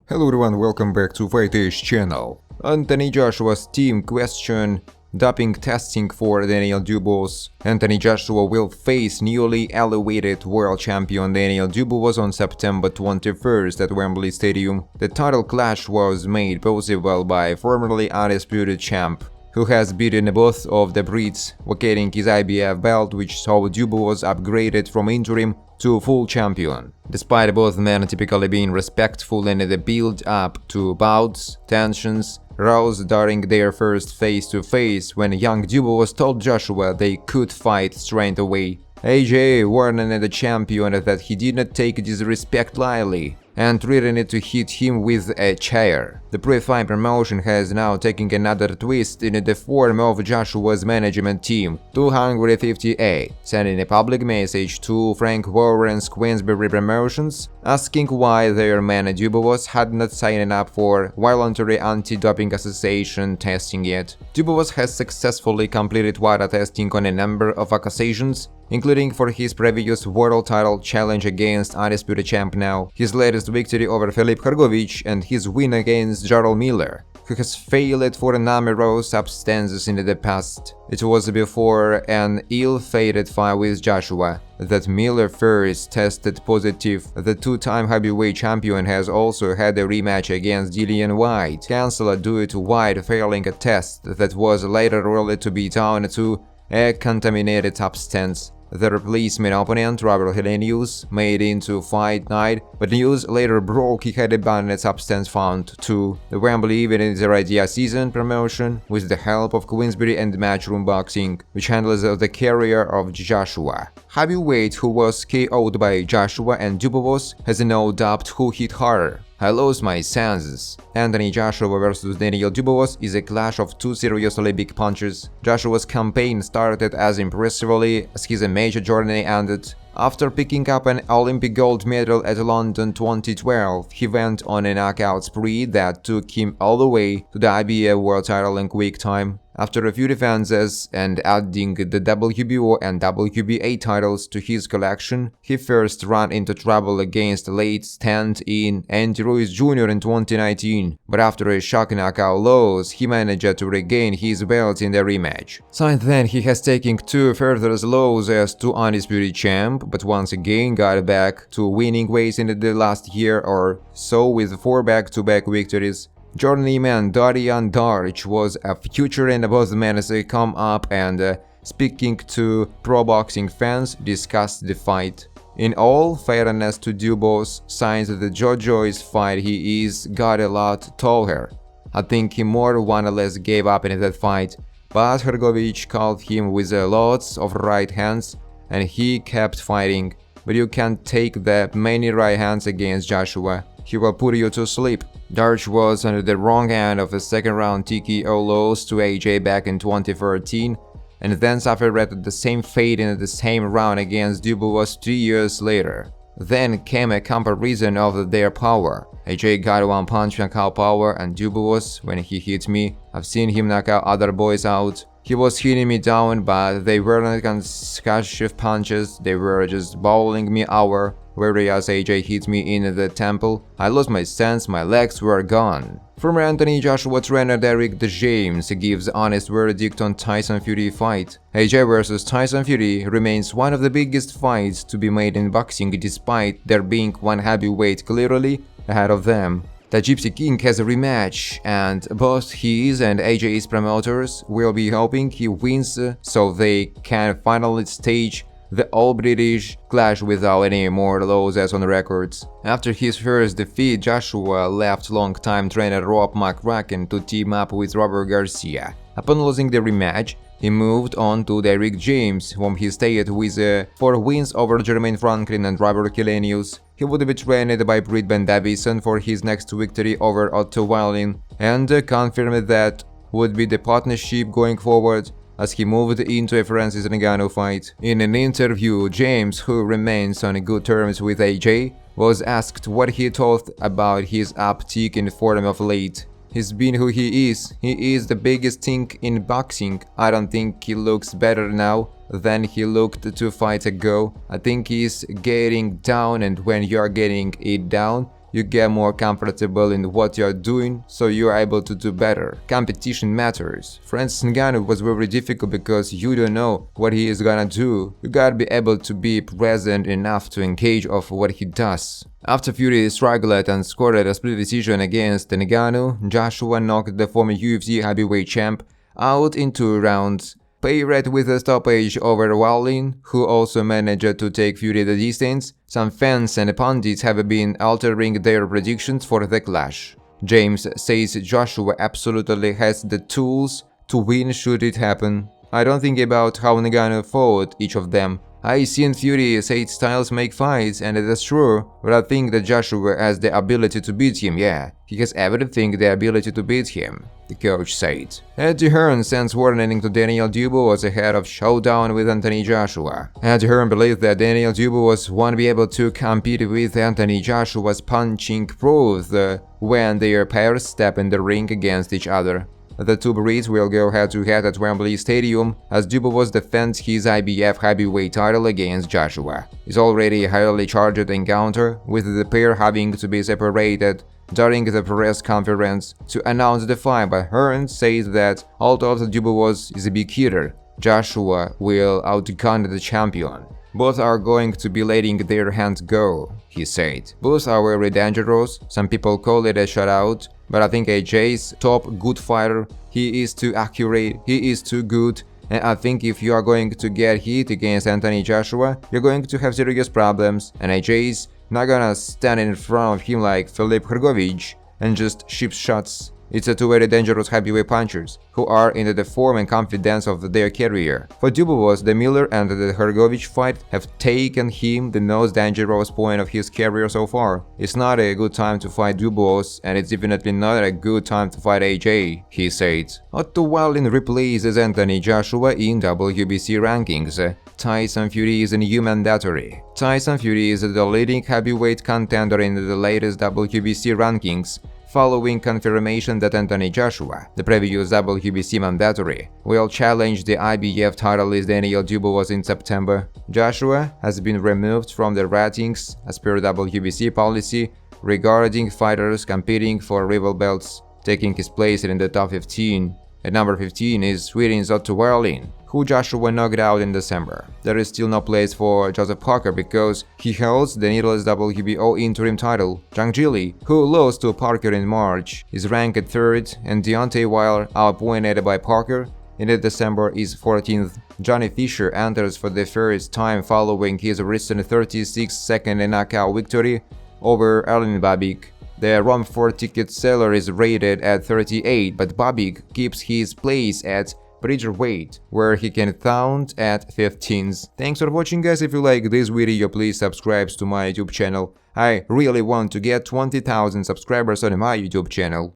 Hello everyone, welcome back to Fighters channel. Anthony Joshua's team question doping testing for Daniel Dubois. Anthony Joshua will face newly elevated world champion Daniel Dubois on September 21st at Wembley Stadium. The title clash was made possible by formerly undisputed champ, who has beaten both of the Brits, vacating his IBF belt, which saw Dubois upgraded from interim to full champion. Despite both men typically being respectful in the build-up to bouts, tensions rose during their first face-to-face when young Dubois told Joshua they could fight straight away. AJ warned the champion that he did not take disrespect lightly and threatened to hit him with a chair. The pre-fight promotion has now taken another twist in the form of Joshua's management team, 258, sending a public message to Frank Warren's Queensberry Promotions, asking why their man Dubois had not signed up for voluntary anti-doping association testing yet. Dubois has successfully completed WADA testing on a number of occasions, including for his previous world title challenge against undisputed champ now, his latest victory over Filip Hrgovic, and his win against Jarrell Miller, who has failed for a number of substances in the past. It was before an ill-fated fight with Joshua that Miller first tested positive. The two-time heavyweight champion has also had a rematch against Dillian Whyte, cancelled due to Whyte failing a test that was later ruled to be down to a contaminated substance. The replacement opponent, Robert Helenius, made into fight night, but news later broke he had a banned substance found too. The Wembley event is a DAZN promotion with the help of Queensberry and Matchroom Boxing, which handles the career of Joshua. Heavyweight, who was KO'd by Joshua and Dubois, has no doubt who hit harder. I lost my senses. Anthony Joshua vs Daniel Dubois is a clash of two seriously big punches. Joshua's campaign started as impressively as his major journey ended. After picking up an Olympic gold medal at London 2012, he went on a knockout spree that took him all the way to the IBF world title in quick time. After a few defenses and adding the WBO and WBA titles to his collection, he first ran into trouble against late stand-in Andy Ruiz Jr. in 2019, but after a shocking knockout loss, he managed to regain his belt in the rematch. Since then, he has taken two further losses to undisputed champ, but once again got back to winning ways in the last year or so with 4 back-to-back victories. Journeyman Darian Darch was a future in both men as they come up and, speaking to pro boxing fans, discussed the fight. In all fairness to Dubois, since the JoJo's fight he is got a lot taller. I think he more or less gave up in that fight, but Hrgovic caught him with lots of right hands and he kept fighting. But you can't take that many right hands against Joshua. He will put you to sleep. Darch was on the wrong end of a second-round TKO loss to AJ back in 2013, and then suffered the same fate in the same round against Dubois 3 years later. Then came a comparison of their power. AJ got one punch knockout power, and Dubois, when he hit me, I've seen him knock out other boys out. He was hitting me down, but they weren't concussive punches, they were just bowling me over. Whereas AJ hit me in the temple, I lost my sense, my legs were gone. Former Anthony Joshua trainer Derek James gives honest verdict on Tyson Fury fight. AJ vs Tyson Fury remains one of the biggest fights to be made in boxing despite there being one heavyweight clearly ahead of them. The Gypsy King has a rematch, and both his and AJ's promoters will be hoping he wins so they can finally stage the all-British clash without any more losses on records. After his first defeat, Joshua left long-time trainer Rob McCracken to team up with Robert Garcia. Upon losing the rematch, he moved on to Derek James, whom he stayed with 4 wins over Jermaine Franklin and Robert Helenius. He would be trained by Brisbane Davison for his next victory over Otto Wallin, and confirmed that would be the partnership going forward, as he moved into a Francis Ngannou fight. In an interview, James, who remains on good terms with AJ, was asked what he thought about his uptick in form of late. He's been who he is the biggest thing in boxing. I don't think he looks better now than he looked 2 fights ago. I think he's getting down, and when you're getting it down, you get more comfortable in what you're doing, so you're able to do better. Competition matters. Francis Ngannou was very difficult because you don't know what he is gonna do. You gotta be able to be present enough to engage of what he does. After Fury struggled and scored a split decision against Ngannou, Joshua knocked the former UFC heavyweight champ out in 2 rounds. Paired with a stoppage over Wallin, who also managed to take Fury the distance, some fans and pundits have been altering their predictions for the clash. James says Joshua absolutely has the tools to win should it happen. I don't think about how Ngannou fought each of them. I seen Fury say styles make fights, and that's true, but I think that Joshua has the ability to beat him, yeah. He has everything the ability to beat him, the coach said. Eddie Hearn sends warning to Daniel Dubois ahead of showdown with Anthony Joshua. Eddie Hearn believes that Daniel Dubois won't be able to compete with Anthony Joshua's punching prowess when their pairs step in the ring against each other. The two Brits will go head-to-head at Wembley Stadium as Dubois defends his IBF heavyweight title against Joshua. It's already a highly charged encounter, with the pair having to be separated during the press conference to announce the fight, but Hearn says that although Dubois is a big hitter, Joshua will outgun the champion. Both are going to be letting their hands go, he said. Both are very dangerous. Some people call it a shutout, but I think AJ's top good fighter. He is too accurate, he is too good, and I think if you are going to get hit against Anthony Joshua, you're going to have serious problems, and AJ's not gonna stand in front of him like Filip Hrgovic and just ship shots. It's a two very dangerous heavyweight punchers, who are in the form and confidence of their career. For Dubois, the Miller and the Hrgovic fight have taken him the most dangerous point of his career so far. It's not a good time to fight Dubois, and it's definitely not a good time to fight AJ, he said. Otto Wallin replaces Anthony Joshua in WBC rankings. Tyson Fury is a new mandatory. Tyson Fury is the leading heavyweight contender in the latest WBC rankings, following confirmation that Anthony Joshua, the previous WBC mandatory, will challenge the IBF titleist Daniel Dubois in September. Joshua has been removed from the ratings as per WBC policy regarding fighters competing for rival belts, taking his place in the top 15. At number 15 is Sweden's Otto Wallin, who Joshua knocked out in December. There is still no place for Joseph Parker because he holds the needless WBO interim title. Zhang Jili, who lost to Parker in March, is ranked 3rd, and Deontay Wilder, outpointed by Parker in December, is 14th. Johnny Fisher enters for the first time following his recent 36-second knockout victory over Erlen Babik. The Rome 4 ticket seller is rated at 38, but Babik keeps his place at Bridgerweight, where he can count at 15th. Thanks for watching, guys. If you like this video, please subscribe to my YouTube channel. I really want to get 20,000 subscribers on my YouTube channel.